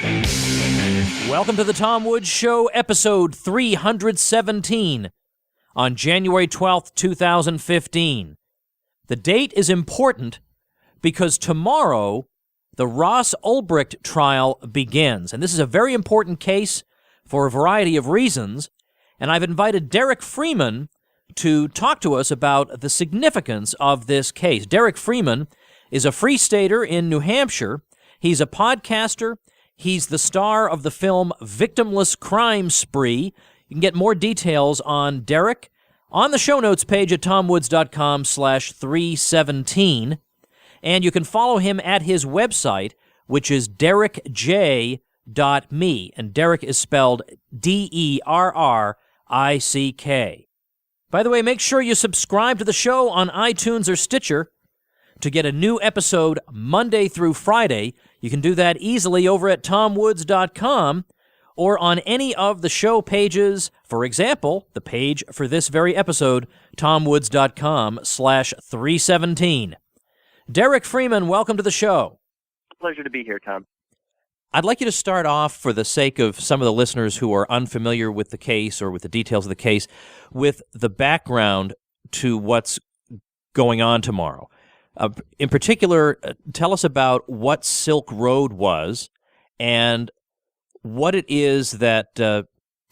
Welcome to the Tom Woods Show, episode 317, on January 12th, 2015. The date is important because tomorrow the Ross Ulbricht trial begins, and this is a very important case for a variety of reasons, and I've invited Derek Freeman to talk to us about the significance of this case. Derek Freeman is a free stater in New Hampshire. He's a podcaster. He's the star of the film Victimless Crime Spree. You can get more details on Derek on the show notes page at tomwoods.com/317. And you can follow him at his website, which is derrickj.me. And Derek is spelled D-E-R-R-I-C-K. By the way, make sure you subscribe to the show on iTunes or Stitcher to get a new episode Monday through Friday. You can do that easily over at tomwoods.com or on any of the show pages. For example, the page for this very episode, tomwoods.com/317. Derek Freeman, welcome to the show. Pleasure to be here, Tom. I'd like you to start off, for the sake of some of the listeners who are unfamiliar with the case or with the details of the case, with the background to what's going on tomorrow. In particular, tell us about what Silk Road was and what it is that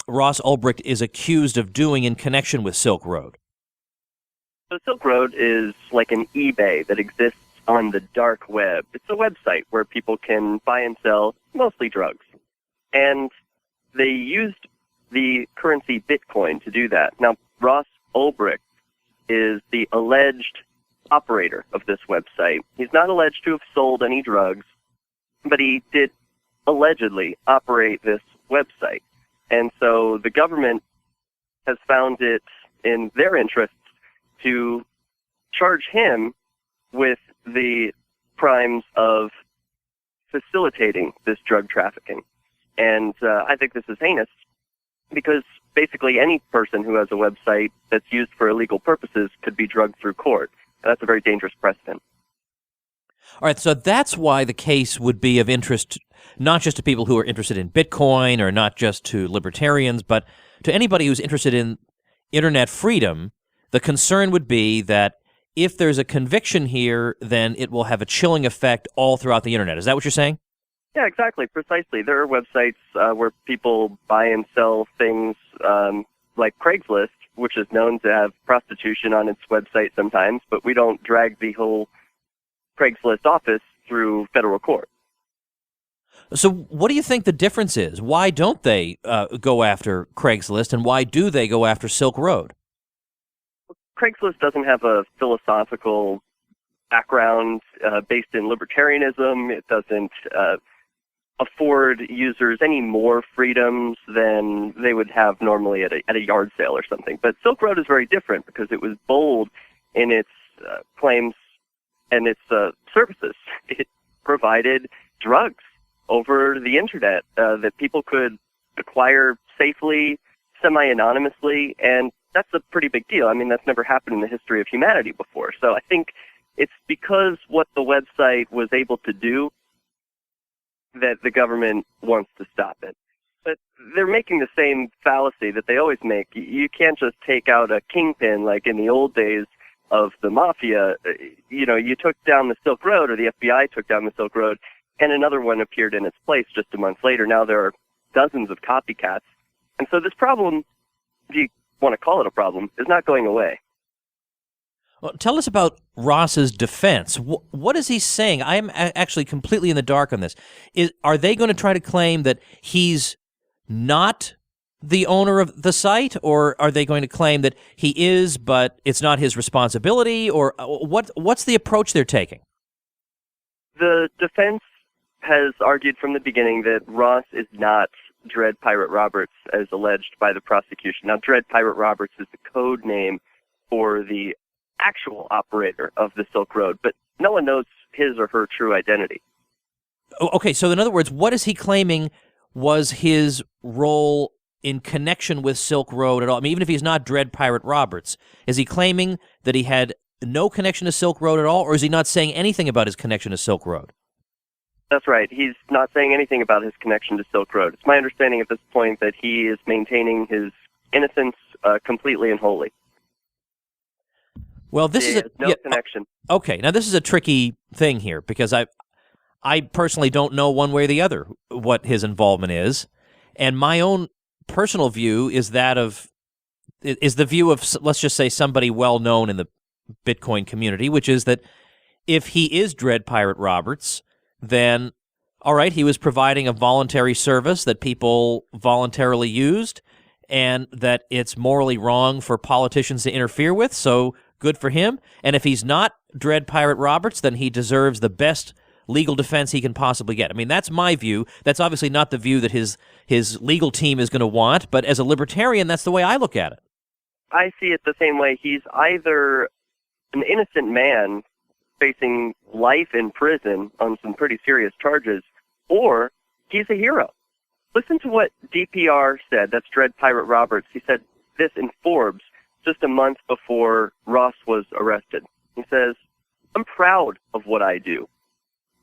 Ross Ulbricht is accused of doing in connection with Silk Road. So Silk Road is like an eBay that exists on the dark web. It's a website where people can buy and sell mostly drugs. And they used the currency Bitcoin to do that. Now, Ross Ulbricht is the alleged operator of this website. He's not alleged to have sold any drugs, but he did allegedly operate this website. And so the government has found it in their interests to charge him with the crimes of facilitating this drug trafficking. And I think this is heinous because basically any person who has a website that's used for illegal purposes could be drugged through court. That's a very dangerous precedent. All right, so that's why the case would be of interest not just to people who are interested in Bitcoin or not just to libertarians, but to anybody who's interested in internet freedom. The concern would be that if there's a conviction here, then it will have a chilling effect all throughout the internet. Is that what you're saying? Yeah, exactly, precisely. There are websites where people buy and sell things like Craigslist, which is known to have prostitution on its website sometimes, but we don't drag the whole Craigslist office through federal court. So what do you think the difference is? Why don't they go after Craigslist, and why do they go after Silk Road? Craigslist doesn't have a philosophical background based in libertarianism. It doesn't afford users any more freedoms than they would have normally at a yard sale or something. But Silk Road is very different because it was bold in its claims and its services. It provided drugs over the internet that people could acquire safely, semi-anonymously, and that's a pretty big deal. I mean, that's never happened in the history of humanity before. So I think it's because what the website was able to do that the government wants to stop it. But they're making the same fallacy that they always make. You can't just take out a kingpin like in the old days of the mafia. You took down the Silk Road, or the FBI took down the Silk Road, and another one appeared in its place just a month later. Now there are dozens of copycats. And so this problem, if you want to call it a problem, is not going away. Well, tell us about Ross's defense. What is he saying? I am actually completely in the dark on this. Are they going to try to claim that he's not the owner of the site, or are they going to claim that he is, but it's not his responsibility, or what's the approach they're taking? The defense has argued from the beginning that Ross is not Dread Pirate Roberts, as alleged by the prosecution. Now, Dread Pirate Roberts is the code name for the actual operator of the Silk Road, but no one knows his or her true identity. Okay, so in other words, what is he claiming was his role in connection with Silk Road at all? I mean, even if he's not Dread Pirate Roberts, is he claiming that he had no connection to Silk Road at all, or is he not saying anything about his connection to Silk Road? That's right. He's not saying anything about his connection to Silk Road. It's my understanding at this point that he is maintaining his innocence completely and wholly. Well, this is no connection. Okay, now this is a tricky thing here because I personally don't know one way or the other what his involvement is, and my own personal view is the view of, let's just say, somebody well known in the Bitcoin community, which is that if he is Dread Pirate Roberts, then all right, he was providing a voluntary service that people voluntarily used, and that it's morally wrong for politicians to interfere with, so good for him. And if he's not Dread Pirate Roberts, then he deserves the best legal defense he can possibly get. I mean, that's my view. That's obviously not the view that his legal team is going to want, but as a libertarian, that's the way I look at it. I see it the same way. He's either an innocent man facing life in prison on some pretty serious charges, or he's a hero. Listen to what DPR said. That's Dread Pirate Roberts. He said this in Forbes just a month before Ross was arrested. He says, "I'm proud of what I do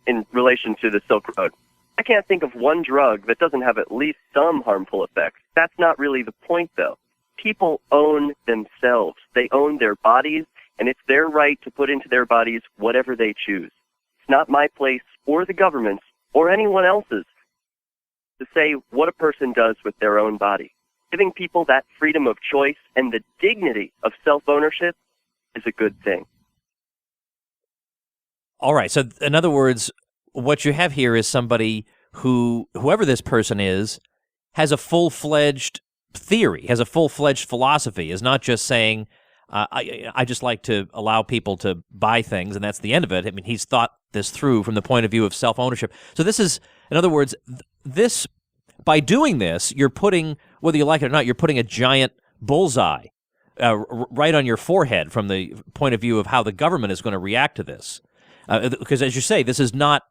in relation to the Silk Road. I can't think of one drug that doesn't have at least some harmful effects. That's not really the point, though. People own themselves. They own their bodies, and it's their right to put into their bodies whatever they choose. It's not my place or the government's or anyone else's to say what a person does with their own body. Giving people that freedom of choice and the dignity of self-ownership is a good thing." All right. So, in other words, what you have here is somebody who, whoever this person is, has a full-fledged theory, has a full-fledged philosophy, is not just saying, I just like to allow people to buy things, and that's the end of it. I mean, he's thought this through from the point of view of self-ownership. So this is, in other words, this, by doing this, you're putting, whether you like it or not, you're putting a giant bullseye right on your forehead from the point of view of how the government is going to react to this. Because, as you say, that's not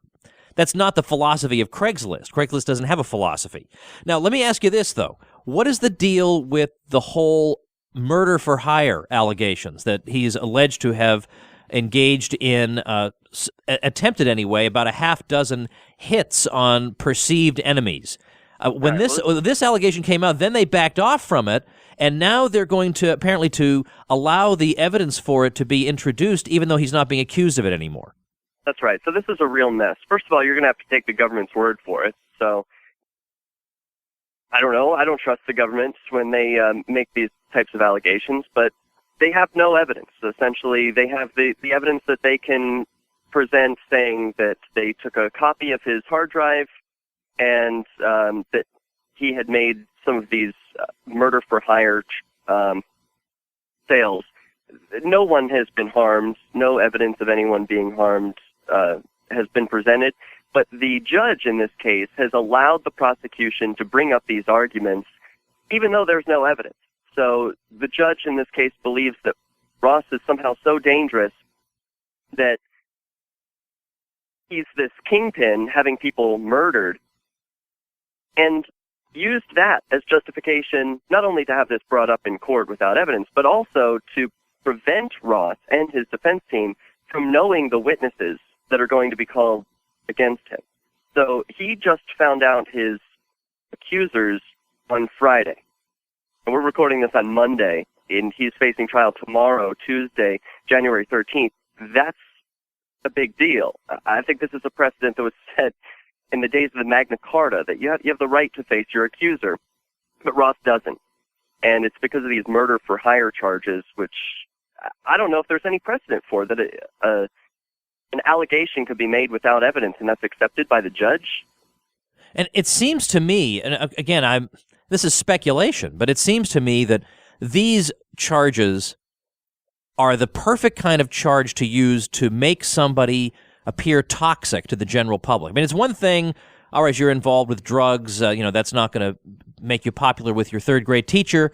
the philosophy of Craigslist. Craigslist doesn't have a philosophy. Now, let me ask you this, though. What is the deal with the whole murder for hire allegations that he's alleged to have engaged in, attempted anyway, about a half dozen hits on perceived enemies? When this allegation came out, then they backed off from it, and now they're going to apparently to allow the evidence for it to be introduced, even though he's not being accused of it anymore. That's right. So this is a real mess. First of all, you're going to have to take the government's word for it. So I don't know. I don't trust the government when they make these types of allegations, but they have no evidence. Essentially, they have the evidence that they can present saying that they took a copy of his hard drive and that he had made some of these murder-for-hire sales. No one has been harmed. No evidence of anyone being harmed has been presented. But the judge in this case has allowed the prosecution to bring up these arguments, even though there's no evidence. So the judge in this case believes that Ross is somehow so dangerous that he's this kingpin having people murdered, and used that as justification not only to have this brought up in court without evidence, but also to prevent Ross and his defense team from knowing the witnesses that are going to be called against him. So he just found out his accusers on Friday. And we're recording this on Monday, and he's facing trial tomorrow, Tuesday, January 13th. That's a big deal. I think this is a precedent that was set in the days of the Magna Carta, that you have the right to face your accuser, but Ross doesn't. And it's because of these murder-for-hire charges, which I don't know if there's any precedent for, that an allegation could be made without evidence, and that's accepted by the judge. And it seems to me, and again, this is speculation, but it seems to me that these charges are the perfect kind of charge to use to make somebody appear toxic to the general public. I mean, it's one thing, all right, you're involved with drugs, that's not going to make you popular with your third-grade teacher,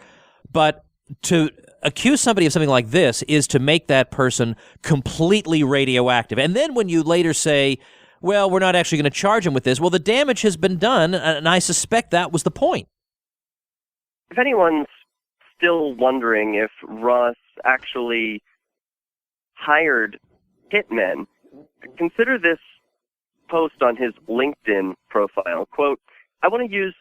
but to accuse somebody of something like this is to make that person completely radioactive. And then when you later say, well, we're not actually going to charge him with this, well, the damage has been done, and I suspect that was the point. If anyone's still wondering if Ross actually hired hitmen, consider this post on his LinkedIn profile, quote, "I want to use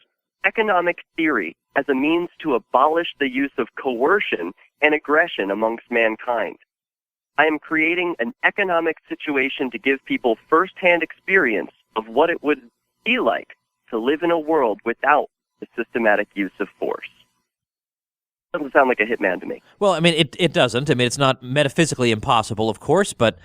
economic theory as a means to abolish the use of coercion and aggression amongst mankind. I am creating an economic situation to give people firsthand experience of what it would be like to live in a world without the systematic use of force." Doesn't sound like a hitman to me. Well, I mean, it doesn't. I mean, it's not metaphysically impossible, of course, but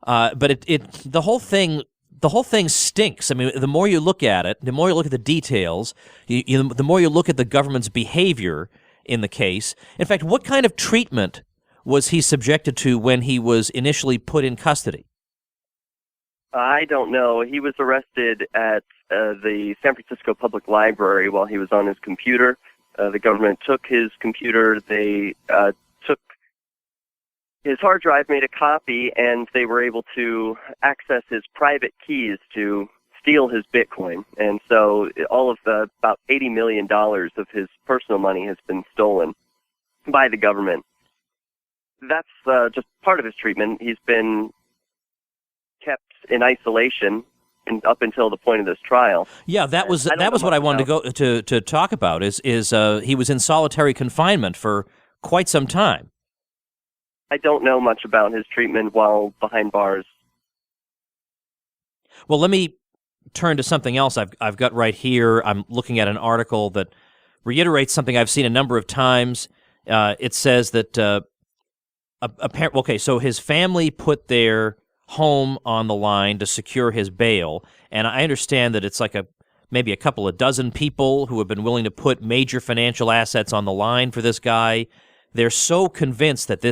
the whole thing stinks. I mean, the more you look at it, the more you look at the details, the more you look at the government's behavior in the case. In fact, what kind of treatment was he subjected to when he was initially put in custody? I don't know. He was arrested at the San Francisco Public Library while he was on his computer. The government took his computer. They took his hard drive, made a copy, and they were able to access his private keys to steal his Bitcoin. And so all of the about $80 million of his personal money has been stolen by the government. That's just part of his treatment. He's been kept in isolation up until the point of this trial. Yeah, that was what I wanted to talk about. Is he was in solitary confinement for quite some time. I don't know much about his treatment while behind bars. Well, let me turn to something else I've got right here. I'm looking at an article that reiterates something I've seen a number of times. It says that so his family put their home on the line to secure his bail, and I understand that it's like maybe a couple of dozen people who have been willing to put major financial assets on the line for this guy. They're so convinced that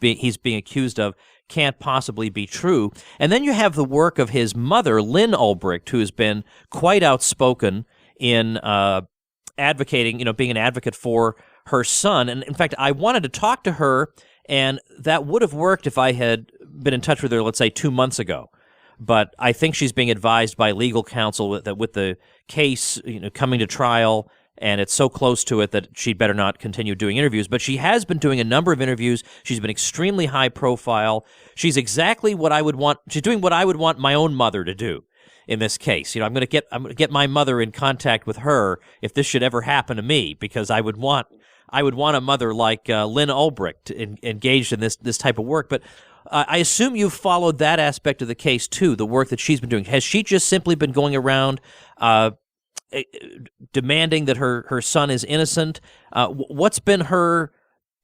he's being accused of can't possibly be true. And then you have the work of his mother, Lynn Ulbricht, who has been quite outspoken in advocating, being an advocate for her son. And in fact, I wanted to talk to her, and that would have worked if I had been in touch with her, let's say, 2 months ago. But I think she's being advised by legal counsel that with the case coming to trial, and it's so close to it that she'd better not continue doing interviews. But she has been doing a number of interviews. She's been extremely high profile. She's exactly what I would want. She's doing what I would want my own mother to do in this case. I'm going to get my mother in contact with her if this should ever happen to me, because I would want a mother like Lynn Ulbricht engaged in this type of work. But I assume you've followed that aspect of the case too, the work that she's been doing. Has she just simply been going around demanding that her son is innocent? What's been her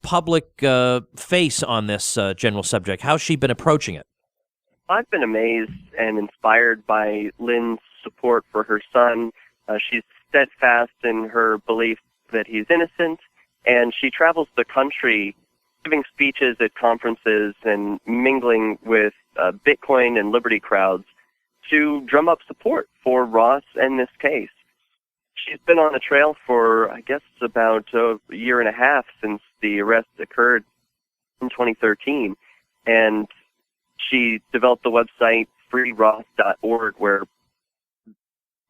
public face on this general subject? How's she been approaching it? I've been amazed and inspired by Lynn's support for her son. She's steadfast in her belief that he's innocent, and she travels the country giving speeches at conferences and mingling with Bitcoin and Liberty crowds to drum up support for Ross and this case. She's been on the trail for, I guess, about a year and a half since the arrest occurred in 2013, and she developed the website freeross.org, where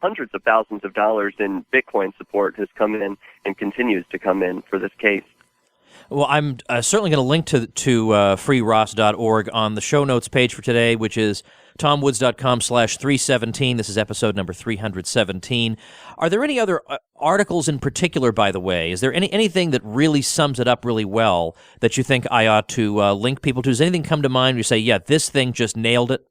hundreds of thousands of dollars in Bitcoin support has come in and continues to come in for this case. Well, I'm certainly going to link to freeross.org on the show notes page for today, which is tomwoods.com/317. This is episode number 317. Are there any other articles in particular, by the way? Is there anything that really sums it up really well that you think I ought to link people to? Does anything come to mind where you say, yeah, this thing just nailed it?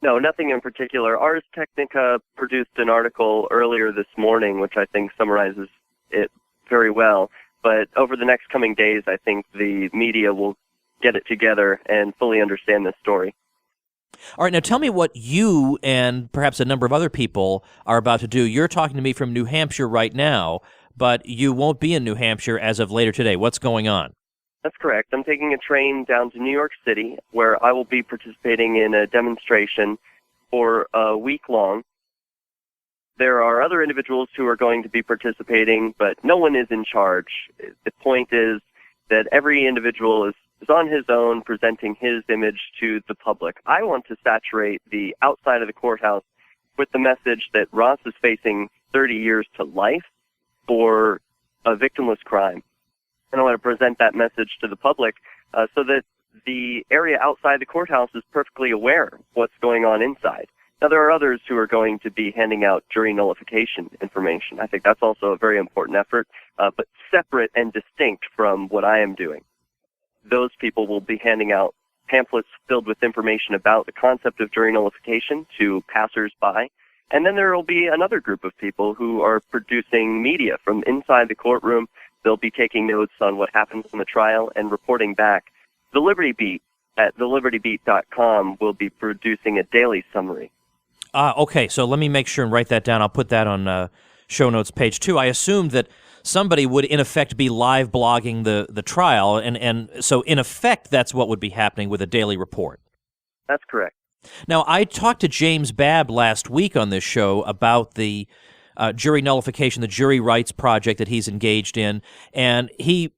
No, nothing in particular. Ars Technica produced an article earlier this morning, which I think summarizes it very well. But over the next coming days, I think the media will get it together and fully understand this story. All right, now tell me what you and perhaps a number of other people are about to do. You're talking to me from New Hampshire right now, but you won't be in New Hampshire as of later today. What's going on? That's correct. I'm taking a train down to New York City, where I will be participating in a demonstration for a week long. There are other individuals who are going to be participating, but no one is in charge. The point is that every individual is on his own, presenting his image to the public. I want to saturate the outside of the courthouse with the message that Ross is facing 30 years to life for a victimless crime. And I want to present that message to the public so that the area outside the courthouse is perfectly aware of what's going on inside. Now, there are others who are going to be handing out jury nullification information. I think that's also a very important effort, but separate and distinct from what I am doing. Those people will be handing out pamphlets filled with information about the concept of jury nullification to passers-by. And then there will be another group of people who are producing media from inside the courtroom. They'll be taking notes on what happens in the trial and reporting back. The Liberty Beat at thelibertybeat.com will be producing a daily summary. Okay, so let me make sure and write that down. I'll put that on show notes page 2. I assumed that somebody would, in effect, be live blogging the trial, and so, in effect, that's what would be happening with a daily report. That's correct. Now, I talked to James Babb last week on this show about the jury nullification, the jury rights project that he's engaged in, and he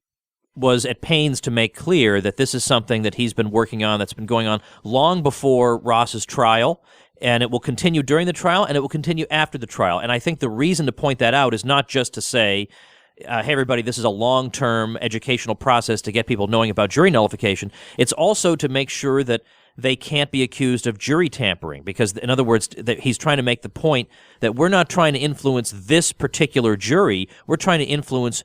was at pains to make clear that this is something that he's been working on, that's been going on long before Ross's trial, and it will continue during the trial, and it will continue after the trial. And I think the reason to point that out is not just to say, hey, everybody, this is a long-term educational process to get people knowing about jury nullification. It's also to make sure that they can't be accused of jury tampering, because, in other words, that he's trying to make the point that we're not trying to influence this particular jury. We're trying to influence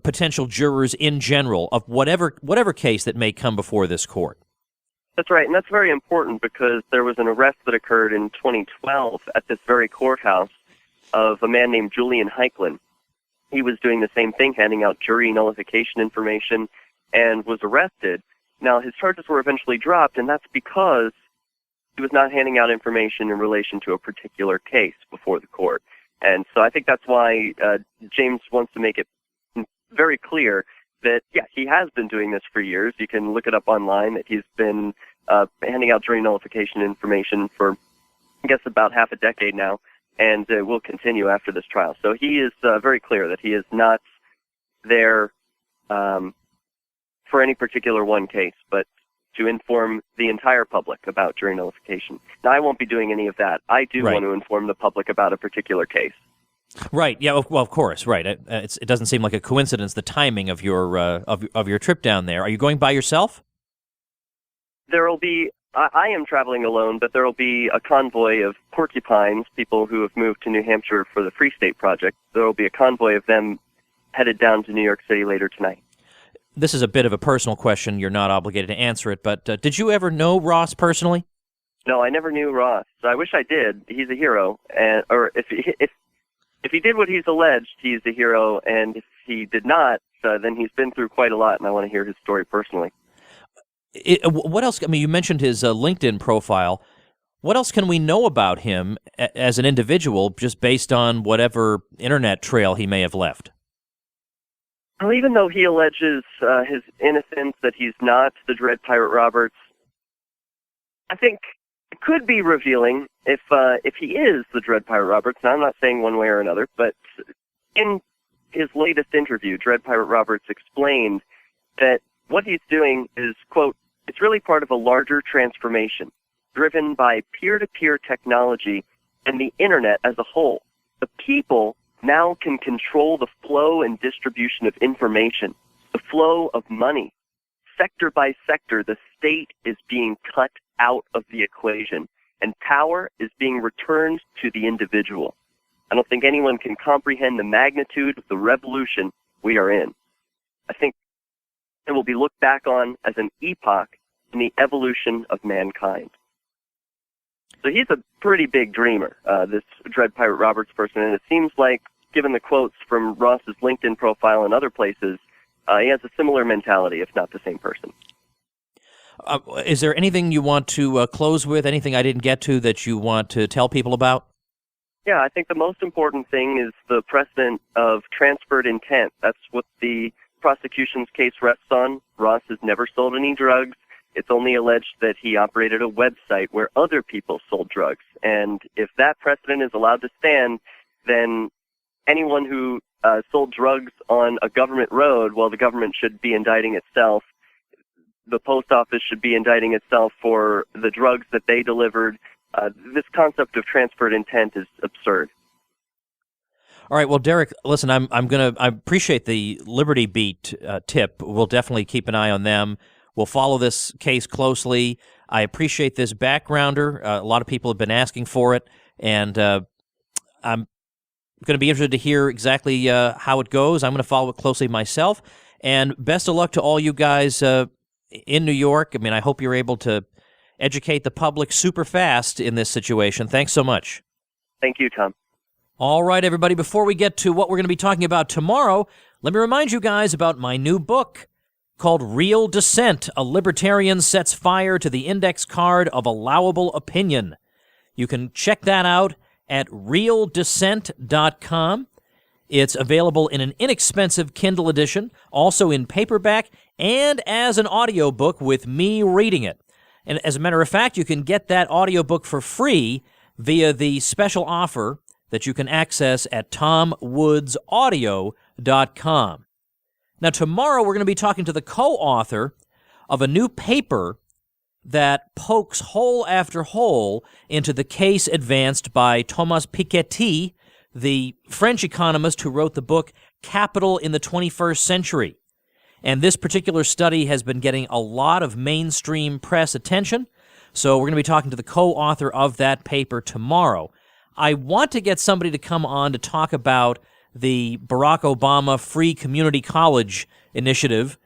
potential jurors in general of whatever case that may come before this court. That's right, and that's very important because there was an arrest that occurred in 2012 at this very courthouse of a man named Julian Heiklin. He was doing the same thing, handing out jury nullification information, and was arrested. Now, his charges were eventually dropped, and that's because he was not handing out information in relation to a particular case before the court. And so I think that's why James wants to make it very clear that, yeah, he has been doing this for years. You can look it up online that he's been handing out jury nullification information for, I guess, about half a decade now, and will continue after this trial. So he is very clear that he is not there for any particular one case, but to inform the entire public about jury nullification. Now, I won't be doing any of that. I do want to inform the public about a particular case. Right. Yeah. Well, of course. Right. It doesn't seem like a coincidence, the timing of your of your trip down there. Are you going by yourself? There will be. I am traveling alone, but there will be a convoy of porcupines, people who have moved to New Hampshire for the Free State Project. There will be a convoy of them headed down to New York City later tonight. This is a bit of a personal question. You're not obligated to answer it, but did you ever know Ross personally? No, I never knew Ross. I wish I did. He's a hero, or if he did what he's alleged, he's a hero, and if he did not, then he's been through quite a lot, and I want to hear his story personally. What else? I mean, you mentioned his LinkedIn profile. What else can we know about him as an individual, just based on whatever internet trail he may have left? Well, even though he alleges his innocence, that he's not the Dread Pirate Roberts, I think it could be revealing if he is the Dread Pirate Roberts. Now, I'm not saying one way or another, but in his latest interview, Dread Pirate Roberts explained that what he's doing is, quote, it's really part of a larger transformation driven by peer-to-peer technology and the internet as a whole. The people now can control the flow and distribution of information, the flow of money. Sector by sector, the state is being cut out of the equation, and power is being returned to the individual. I don't think anyone can comprehend the magnitude of the revolution we are in. I think it will be looked back on as an epoch in the evolution of mankind. So he's a pretty big dreamer, this Dread Pirate Roberts person, and it seems like, given the quotes from Ross's LinkedIn profile and other places, he has a similar mentality, if not the same person. Is there anything you want to close with, anything I didn't get to that you want to tell people about? Yeah, I think the most important thing is the precedent of transferred intent. That's what the prosecution's case rests on. Ross has never sold any drugs. It's only alleged that he operated a website where other people sold drugs. And if that precedent is allowed to stand, then anyone who sold drugs on a government road, well, the government should be indicting itself. The post office should be indicting itself for the drugs that they delivered. This concept of transferred intent is absurd. All right. Well, Derek, listen, I appreciate the Liberty Beat tip. We'll definitely keep an eye on them. We'll follow this case closely. I appreciate this backgrounder. A lot of people have been asking for it, and I'm going to be interested to hear exactly how it goes. I'm going to follow it closely myself. And best of luck to all you guys in New York. I mean, I hope you're able to educate the public super fast in this situation. Thanks so much. Thank you, Tom. All right, everybody, before we get to what we're going to be talking about tomorrow, let me remind you guys about my new book called Real Dissent, A Libertarian Sets Fire to the Index Card of Allowable Opinion. You can check that out at realdissent.com. It's available in an inexpensive Kindle edition, also in paperback, and as an audiobook with me reading it. And as a matter of fact, you can get that audiobook for free via the special offer that you can access at tomwoodsaudio.com. Now, tomorrow we're going to be talking to the co-author of a new paper that pokes hole after hole into the case advanced by Thomas Piketty, the French economist who wrote the book Capital in the 21st Century. And this particular study has been getting a lot of mainstream press attention, so we're going to be talking to the co-author of that paper tomorrow. I want to get somebody to come on to talk about the Barack Obama Free Community College initiative.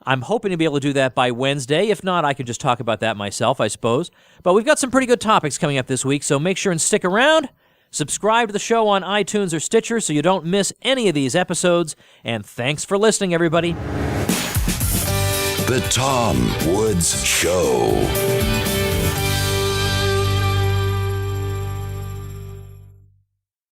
I'm hoping to be able to do that by Wednesday. If not, I can just talk about that myself, I suppose. But we've got some pretty good topics coming up this week, so make sure and stick around. Subscribe to the show on iTunes or Stitcher so you don't miss any of these episodes. And thanks for listening, everybody. The Tom Woods Show.